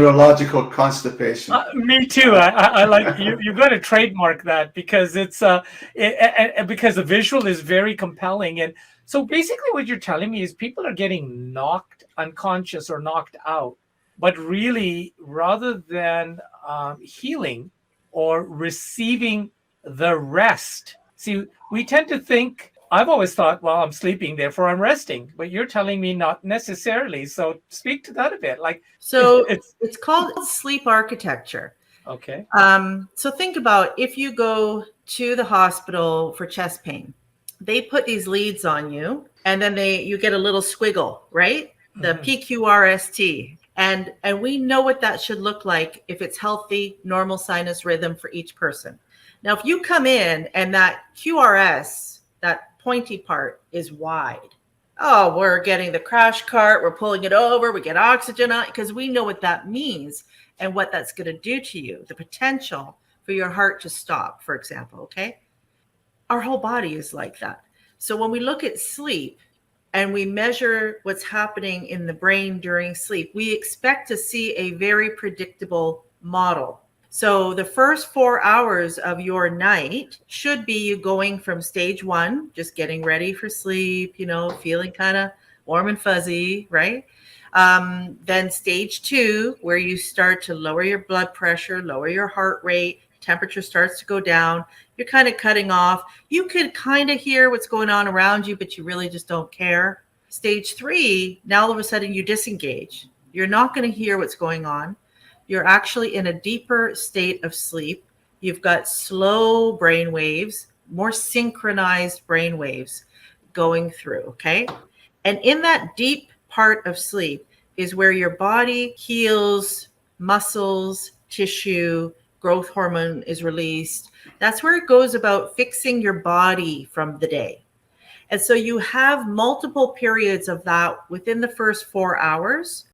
Neurological constipation. Me too. I like you. You got to trademark that because because the visual is very compelling. And so basically, what you're telling me is people are getting knocked unconscious or knocked out, but really, rather than healing or receiving the rest. See, we tend to think. I've always thought, well, I'm sleeping, therefore I'm resting. But you're telling me not necessarily. So speak to that a bit. Like, So it's it's called sleep architecture. okay. So think about if you go to the hospital for chest pain, they put these leads on you, and then you get a little squiggle, right? The PQRST. And we know what that should look like if it's healthy, normal sinus rhythm for each person. Now, if you come in and that QRS, that pointy part is wide, oh, we're getting the crash cart, we're pulling it over, we get oxygen on, because we know what that means and what that's going to do to you, the potential for your heart to stop, for example, okay? Our whole body is like that. So when we look at sleep and we measure what's happening in the brain during sleep, we expect to see a very predictable model. So the first 4 hours of your night should be you going from stage 1, just getting ready for sleep, feeling kind of warm and fuzzy, right? Then stage 2, where you start to lower your blood pressure, lower your heart rate, temperature starts to go down. You're kind of cutting off. You could kind of hear what's going on around you, but you really just don't care. Stage 3, now all of a sudden you disengage. You're not going to hear what's going on. You're actually in a deeper state of sleep. You've got slow brain waves, more synchronized brain waves going through, okay? And in that deep part of sleep is where your body heals, muscles, tissue, growth hormone is released. That's where it goes about fixing your body from the day. And so you have multiple periods of that within the first 4 hours